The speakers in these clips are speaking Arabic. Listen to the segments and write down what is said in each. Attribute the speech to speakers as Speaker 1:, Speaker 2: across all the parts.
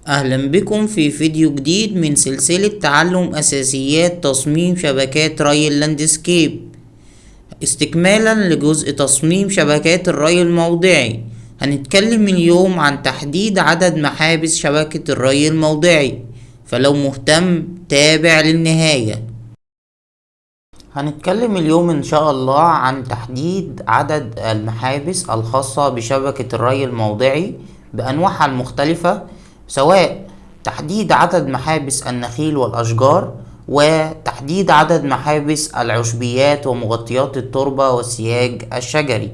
Speaker 1: أهلا بكم في فيديو جديد من سلسلة تعلم أساسيات تصميم شبكات ري اللاندسكيب، استكمالا لجزء تصميم شبكات الري الموضعي. هنتكلم اليوم عن تحديد عدد محابس شبكة الري الموضعي، فلو مهتم تابع للنهاية. هنتكلم اليوم إن شاء الله عن تحديد عدد المحابس الخاصة بشبكة الري الموضعي بأنواعها المختلفة، سواء تحديد عدد محابس النخيل والأشجار وتحديد عدد محابس العشبيات ومغطيات التربة والسياج الشجري.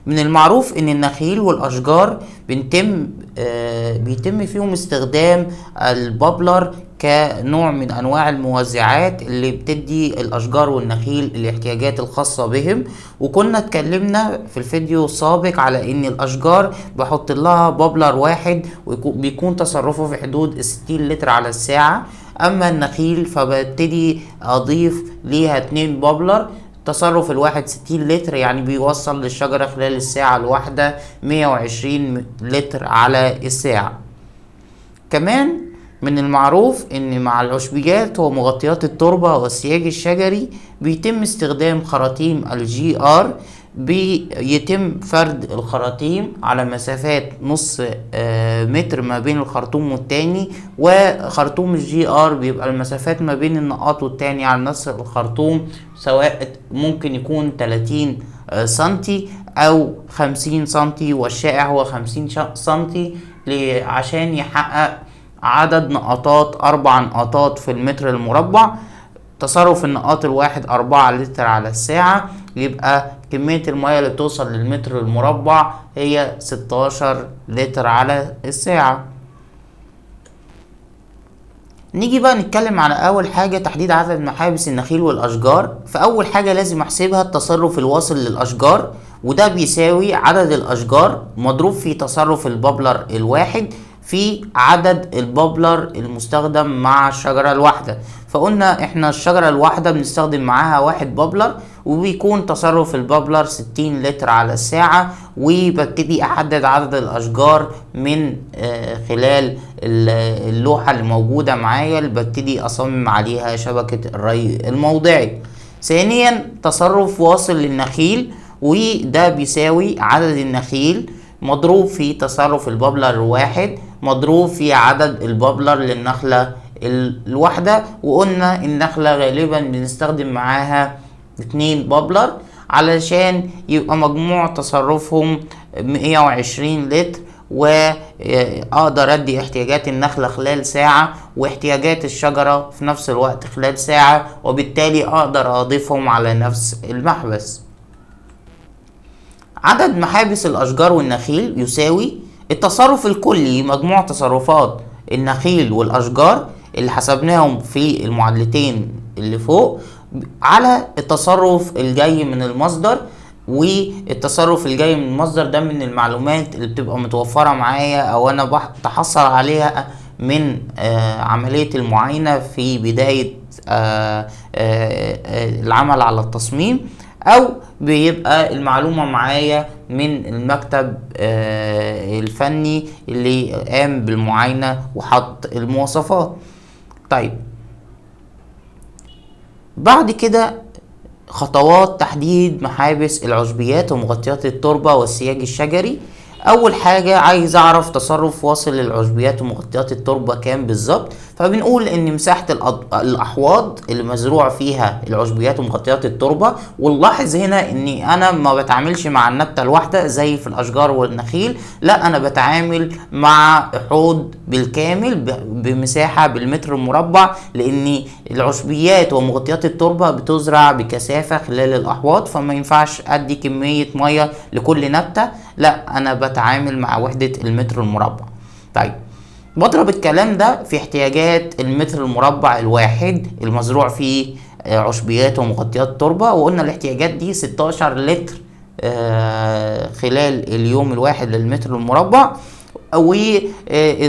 Speaker 1: من المعروف ان النخيل والاشجار بيتم فيهم استخدام البابلر كنوع من انواع الموزعات اللي بتدي الاشجار والنخيل الاحتياجات الخاصة بهم. وكنا اتكلمنا في الفيديو السابق على ان الاشجار بحط لها بابلر واحد وبيكون تصرفه في حدود 60 لتر على الساعة، اما النخيل فببتدي اضيف ليها 2 بابلر. تصرف الواحد 60 لتر، يعني بيوصل للشجرة خلال الساعة الواحدة 120 لتر على الساعة. كمان من المعروف ان مع العشبيات ومغطيات التربة والسياج الشجري بيتم استخدام خراطيم الجي ار. بيتم فرد الخراطيم على مسافات نص متر ما بين الخرطوم والتاني، وخرطوم الجي ار بيبقى المسافات ما بين النقاط والتاني على نفس الخرطوم، سواء ممكن يكون 30 سنتي او 50 سنتي، والشائع هو 50 سنتي عشان يحقق عدد نقاطات 4 نقاطات في المتر المربع. تصرف النقاط الواحد 4 لتر على الساعة، يبقى كمية المياه اللي بتوصل للمتر المربع هي 16 لتر على الساعة. نيجي بقى نتكلم على اول حاجة تحديد عدد محابس النخيل والاشجار. فاول حاجة لازم احسبها التصرف الواصل للاشجار، وده بيساوي عدد الاشجار مضروب في تصرف البابلر الواحد في عدد البابلر المستخدم مع الشجرة الواحدة. فقلنا احنا الشجرة الواحدة بنستخدم معاها 1 بابلر، وبيكون تصرف البابلر 60 لتر على الساعة. وببتدي احدد عدد الاشجار من خلال اللوحة اللي موجودة معايا اللي ببتدي اصمم عليها شبكة الري الموضعي. ثانيا تصرف واصل للنخيل، وده بيساوي عدد النخيل مضروب في تصرف البابلر الواحد مضروب في عدد البابلر للنخلة الواحدة. وقلنا النخلة غالبا بنستخدم معاها 2 بابلر علشان يبقى مجموع تصرفهم 120 لتر، واقدر ادي احتياجات النخلة خلال ساعة واحتياجات الشجرة في نفس الوقت خلال ساعة، وبالتالي اقدر اضيفهم على نفس المحبس. عدد محابس الاشجار والنخيل يساوي التصرف الكلي مجموع تصرفات النخيل والاشجار اللي حسبناهم في المعادلتين اللي فوق على التصرف الجاي من المصدر. والتصرف الجاي من المصدر ده من المعلومات اللي بتبقى متوفرة معايا او انا بتحصل عليها من عملية المعاينة في بداية العمل على التصميم، او بيبقى المعلومة معايا من المكتب الفني اللي قام بالمعاينة وحط المواصفات. طيب بعد كده خطوات تحديد محابس العشبيات ومغطيات التربة والسياج الشجري. اول حاجة عايز اعرف تصرف واصل للعشبيات ومغطيات التربة كام بالظبط. فبنقول ان مساحة الاحواض اللي مزروع فيها العشبيات ومغطيات التربة، ونلاحظ هنا اني انا ما بتعاملش مع النبتة الواحدة زي في الاشجار والنخيل، لا انا بتعامل مع حوض بالكامل بمساحة بالمتر المربع، لان العشبيات ومغطيات التربة بتزرع بكثافة خلال الاحواض، فما ينفعش ادي كمية مية لكل نبتة، لا انا بتعامل مع وحدة المتر المربع. طيب بضرب الكلام ده في احتياجات المتر المربع الواحد المزروع فيه عشبيات ومغطيات تربة، وقلنا الاحتياجات دي 16 لتر خلال اليوم الواحد للمتر المربع.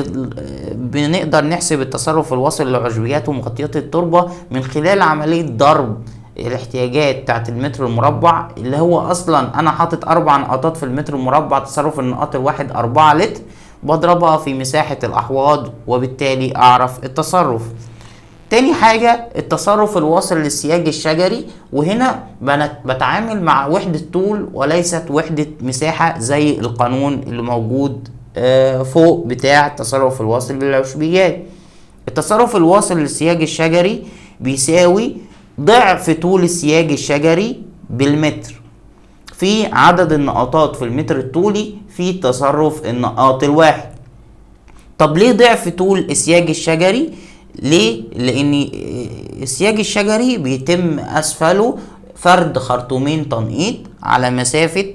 Speaker 1: وبنقدر نحسب التصرف الواصل لعشبيات ومغطيات التربة من خلال عملية ضرب الاحتياجات بتاعت المتر المربع، اللي هو اصلا انا حاطط 4 نقاطات في المتر المربع، تصرف النقاط الواحد 4 لتر، بضربها في مساحة الأحواض وبالتالي أعرف التصرف. تاني حاجة التصرف الواصل للسياج الشجري، وهنا بتعامل مع وحدة طول وليست وحدة مساحة زي القانون اللي موجود فوق بتاع التصرف الواصل للعشبيات. التصرف الواصل للسياج الشجري بيساوي ضعف طول السياج الشجري بالمتر في عدد النقطات في المتر الطولي في تصرف النقاط الواحد. طب ليه ضعف طول السياج الشجري؟ ليه؟ لان السياج الشجري بيتم اسفله فرد خرطومين تنقيط على مسافة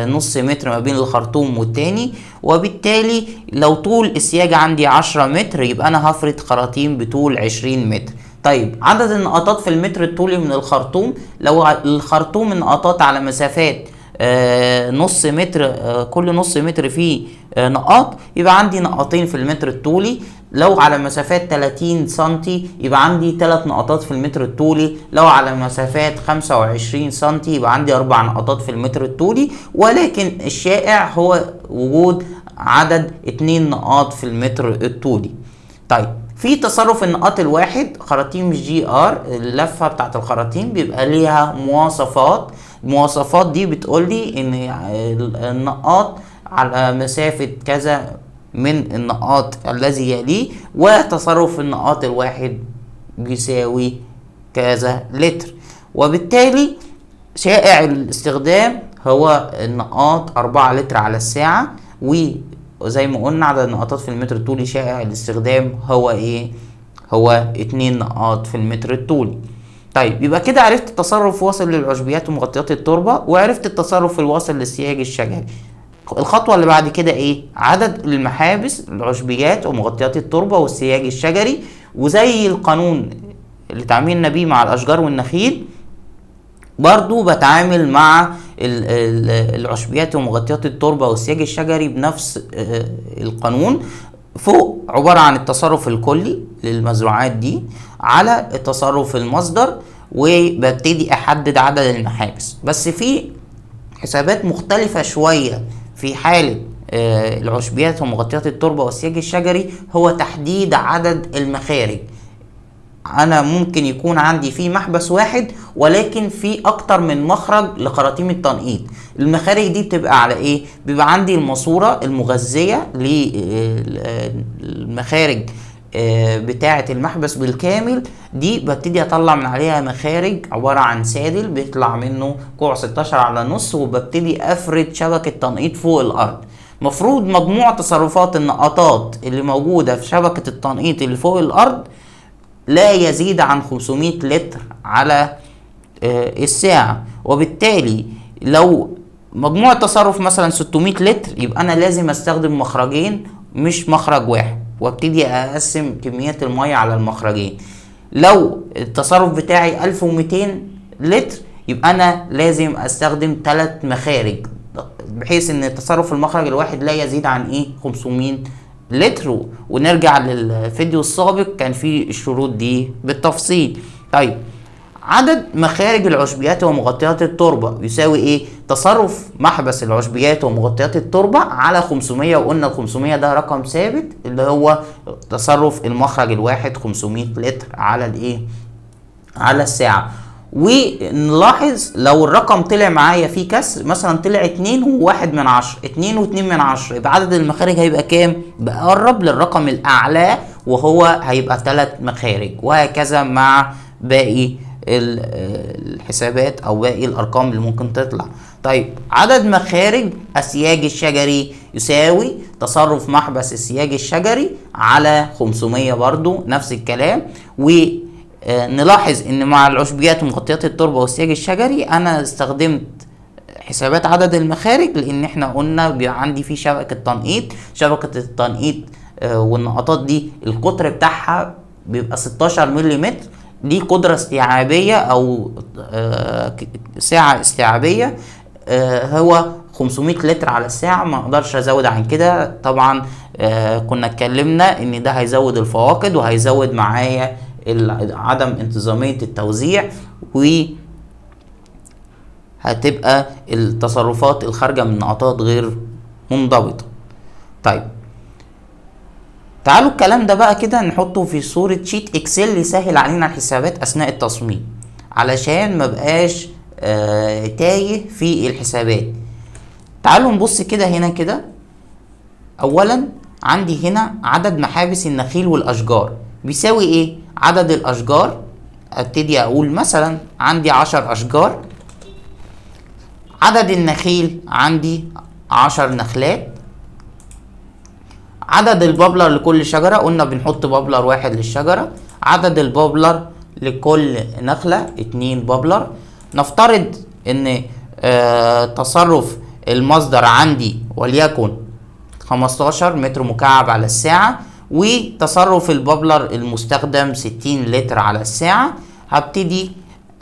Speaker 1: نص متر ما بين الخرطوم والتاني، وبالتالي لو طول السياج عندي 10 متر يبقى انا هفرد خراطيم بطول 20 متر. طيب عدد النقطات في المتر الطولي من الخرطوم، لو الخرطوم النقطات على مسافات نص متر، كل نص متر فيه نقاط، يبقى عندي نقطين في المتر الطولي. لو على مسافات 30 سنتي يبقى عندي 3 نقطات في المتر الطولي. لو على مسافات 25 سنتي يبقى عندي 4 نقطات في المتر الطولي. ولكن الشائع هو وجود عدد 2 نقاط في المتر الطولي. طيب في تصرف النقاط الواحد، خراطيم جي ار، اللفة بتاعت الخراطيم بيبقى ليها مواصفات. المواصفات دي بتقولي ان النقاط على مسافة كذا من النقاط الذي يليه، وتصرف النقاط الواحد بيساوي كذا لتر. وبالتالي شائع الاستخدام هو النقاط 4 لتر على الساعة، وزي ما قلنا عدد النقاطات في المتر الطولي شائع الاستخدام هو ايه؟ هو 2 نقاط في المتر الطولي. طيب يبقى كده عرفت التصرف واصل للعشبيات ومغطيات التربة، وعرفت التصرف الواصل للسياج الشجري. الخطوة اللي بعد كده ايه؟ عدد المحابس العشبيات ومغطيات التربة والسياج الشجري. وزي القانون اللي تعاملنا بيه مع الاشجار والنخيل، برضو بتعامل مع العشبيات ومغطيات التربة والسياج الشجري بنفس القانون. فوق عبارة عن التصرف الكلي للمزروعات دي على التصرف المصدر، وببتدي احدد عدد المحابس. بس في حسابات مختلفة شوية في حالة العشبيات ومغطيات التربة والسياج الشجري، هو تحديد عدد المخارج. انا ممكن يكون عندي في محبس واحد ولكن في اكتر من مخرج لخراطيم التنقيط. المخارج دي بتبقى على ايه؟ بيبقى عندي الماسورة المغذية للمخارج بتاعة المحبس بالكامل، دي ببتدي اطلع من عليها مخارج عبارة عن سادل بيطلع منه كوع 16 على نص، وببتدي افرد شبكة تنقيط فوق الارض. مفروض مجموع تصرفات النقطات اللي موجودة في شبكة التنقيط اللي فوق الارض لا يزيد عن 500 لتر على الساعة. وبالتالي لو مجموع التصرف مثلا 600 لتر يبقى انا لازم استخدم مخرجين مش مخرج واحد، وابتدي اقسم كميات المية على المخرجين. لو التصرف بتاعي 1200 لتر يبقى انا لازم استخدم 3 مخارج، بحيث ان تصرف المخرج الواحد لا يزيد عن 500 لتر. ونرجع للفيديو السابق كان فيه الشروط دي بالتفصيل. طيب عدد مخارج العشبيات ومغطيات التربة يساوي ايه؟ تصرف محبس العشبيات ومغطيات التربة على 500، وقلنا ال 500 ده رقم ثابت اللي هو تصرف المخرج الواحد 500 لتر على الايه؟ على الساعة. ونلاحظ لو الرقم طلع معايا فيه كسر، مثلا طلع 2 و1 من 10، 2 و2 من 10، يبقى عدد المخارج هيبقى كام؟ بقرب للرقم الأعلى وهو هيبقى 3 مخارج، وهكذا مع باقي الحسابات او باقي الارقام اللي ممكن تطلع. طيب عدد مخارج السياج الشجري يساوي تصرف محبس السياج الشجري على 500، برضو نفس الكلام. ونلاحظ ان مع العشبيات ومغطيات التربة والسياج الشجري انا استخدمت حسابات عدد المخارج، لان احنا قلنا بيبقى عندي في شبكة تنقيط. شبكة التنقيط والنقطات دي القطر بتاعها بيبقى 16 ملم، دي قدرة استيعابية او سعة استيعابية هو 500 لتر على الساعة، ما اقدرش ازود عن كده. طبعا كنا اتكلمنا ان ده هيزود الفواقد وهيزود معايا عدم انتظامية التوزيع، وهتبقى التصرفات الخارجة من النقطات غير منضبطة. طيب تعالوا الكلام ده بقى كده نحطه في صورة شيت اكسل يسهل علينا الحسابات اثناء التصميم، علشان ما بقاش تايه في الحسابات. تعالوا نبص كده هنا كده. اولا عندي هنا عدد محابس النخيل والاشجار بيساوي ايه؟ عدد الاشجار، ابتدي اقول مثلا عندي 10 اشجار. عدد النخيل عندي 10 نخلات. عدد البابلر لكل شجرة، قلنا بنحط بابلر واحد للشجرة. عدد البابلر لكل نخلة 2 بابلر. نفترض ان تصرف المصدر عندي وليكن 15 متر مكعب على الساعة، وتصرف البابلر المستخدم 60 لتر على الساعة. هبتدي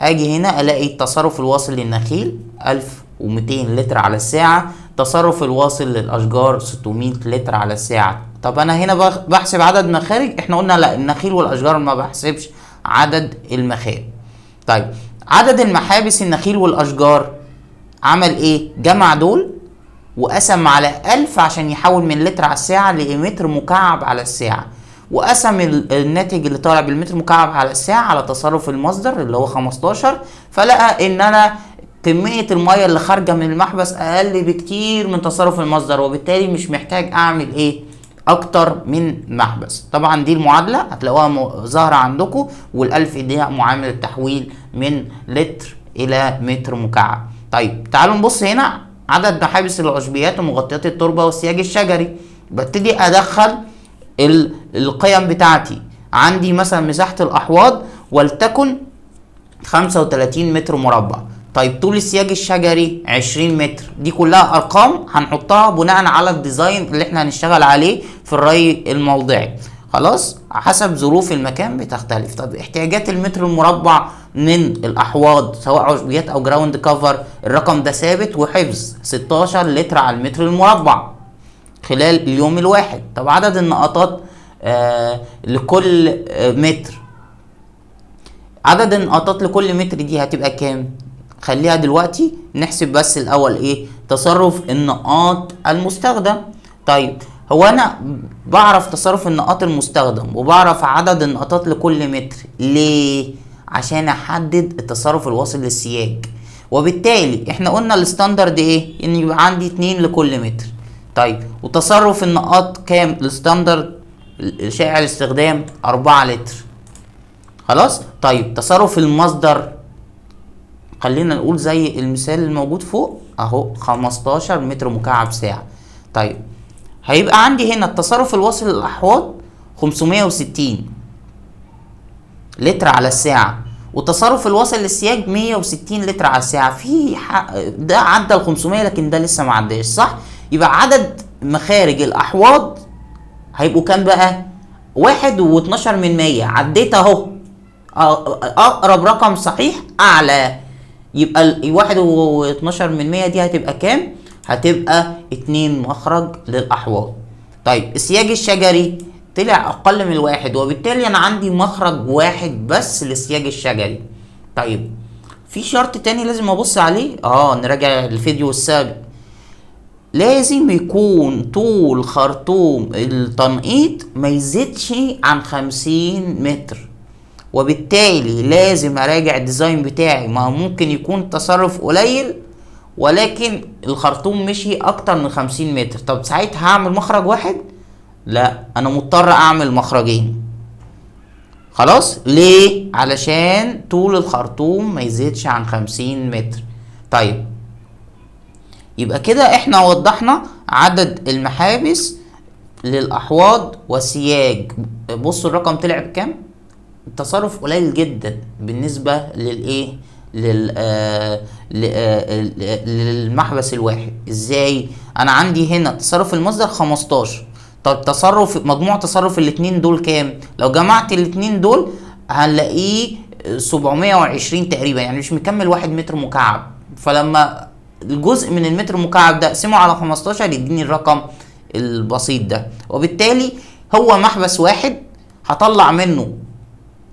Speaker 1: اجي هنا الاقي التصرف الواصل للنخيل 1200 لتر على الساعة، تصرف الواصل للاشجار 600 لتر على الساعة. طب انا هنا بحسب عدد مخارج، احنا قلنا لا، النخيل والاشجار ما بحسبش عدد المخارج. طيب عدد المحابس النخيل والاشجار عمل ايه؟ جمع دول وقسم على 1000 عشان يحول من لتر على الساعة لمتر مكعب على الساعة، وقسم الناتج اللي طالع بالمتر مكعب على الساعة على تصرف المصدر اللي هو 15، فلقى ان انا كمية المية اللي خارجة من المحبس اقل بكتير من تصرف المصدر، وبالتالي مش محتاج اعمل ايه؟ اكتر من محبس. طبعا دي المعادلة هتلاقوها ظاهرة عندكم، والالف دي معامل التحويل من لتر الى متر مكعب. طيب تعالوا نبص هنا عدد محابس العشبيات ومغطيات التربة والسياج الشجري. ببتدي ادخل القيم بتاعتي. عندي مثلا مساحة الاحواض ولتكن 35 متر مربع. طيب طول السياج الشجري 20 متر. دي كلها ارقام هنحطها بناء على الديزاين اللي احنا هنشتغل عليه في الري الموضعي. خلاص، حسب ظروف المكان بتختلف. طب احتياجات المتر المربع من الاحواض سواء عشبيات او جراوند كفر، الرقم ده ثابت وحفظ 16 لتر على المتر المربع خلال اليوم الواحد. طب عدد النقطات لكل متر، عدد النقطات لكل متر دي هتبقى كام؟ خليها دلوقتي نحسب بس الاول ايه؟ تصرف النقاط المستخدم. طيب هو انا بعرف تصرف النقاط المستخدم وبعرف عدد النقاطات لكل متر ليه؟ عشان احدد التصرف الواصل للسياج. وبالتالي احنا قلنا الستاندرد ايه؟ ان يبقى عندي 2 لكل متر. طيب وتصرف النقاط كام؟ الستاندرد الشائع الاستخدام 4 لتر. خلاص. طيب تصرف المصدر خلينا نقول زي المثال الموجود فوق اهو 15 متر مكعب ساعة. طيب هيبقى عندي هنا التصرف الواصل للاحواض 560 لتر على الساعة، وتصرف الواصل للسياج 160 لتر على الساعة. في ده عدى ال 500 لكن ده لسه ما عداش، صح؟ يبقى عدد مخارج الاحواض هيبقوا كام بقى؟ 1.12%. عديت اهو، اقرب رقم صحيح اعلى. يبقى 1.12% دي هتبقى كام؟ هتبقى 2 مخرج للاحواض. طيب السياج الشجري طلع اقل من الواحد، وبالتالي انا عندي مخرج واحد بس للسياج الشجري. طيب في شرط تاني لازم ابص عليه، نراجع الفيديو السابق. لازم يكون طول خرطوم التنقيط ما يزيدش عن 50 متر، وبالتالي لازم اراجع الديزاين بتاعي. ما ممكن يكون تصرف قليل ولكن الخرطوم مشي اكتر من 50 متر. طب ساعتها هعمل مخرج واحد؟ لا، انا مضطر اعمل مخرجين. خلاص، ليه؟ علشان طول الخرطوم ما يزيدش عن 50 متر. طيب يبقى كده احنا وضحنا عدد المحابس للاحواض والسياج. بصوا الرقم طلع بكام؟ التصرف قليل جدا بالنسبة للايه؟ للمحبس الواحد. ازاي؟ انا عندي هنا تصرف المصدر 15. طب تصرف مجموع تصرف الاتنين دول كام؟ لو جمعت الاتنين دول هنلاقيه 720 تقريبا، يعني مش مكمل 1 متر مكعب. فلما الجزء من المتر مكعب ده اقسمه على 15 يديني الرقم البسيط ده. وبالتالي هو محبس واحد هطلع منه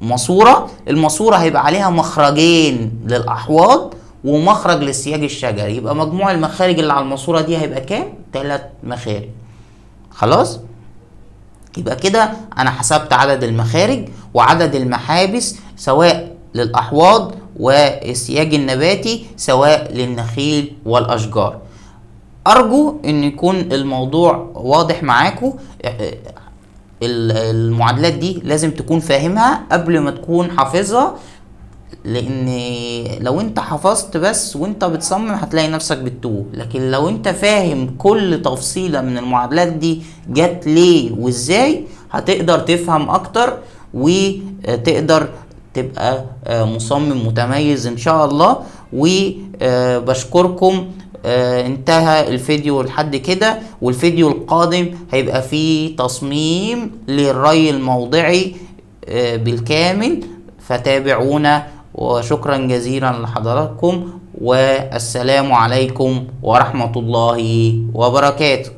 Speaker 1: ماسورة. الماسورة هيبقى عليها مخرجين للأحواض ومخرج للسياج الشجري، يبقى مجموع المخارج اللي على الماسورة دي هيبقى كام؟ 3 مخارج. خلاص. يبقى كده انا حسبت عدد المخارج وعدد المحابس سواء للأحواض والسياج النباتي سواء للنخيل والأشجار. أرجو أن يكون الموضوع واضح معاكم. المعادلات دي لازم تكون فاهمها قبل ما تكون حافظها، لان لو انت حفظت بس وانت بتصمم هتلاقي نفسك بتتوه، لكن لو انت فاهم كل تفصيلة من المعادلات دي جت ليه وازاي هتقدر تفهم اكتر وتقدر تبقى مصمم متميز ان شاء الله. وبشكركم. انتهى الفيديو لحد كده، والفيديو القادم هيبقى فيه تصميم للري الموضعي بالكامل، فتابعونا. وشكرا جزيلا لحضراتكم، والسلام عليكم ورحمة الله وبركاته.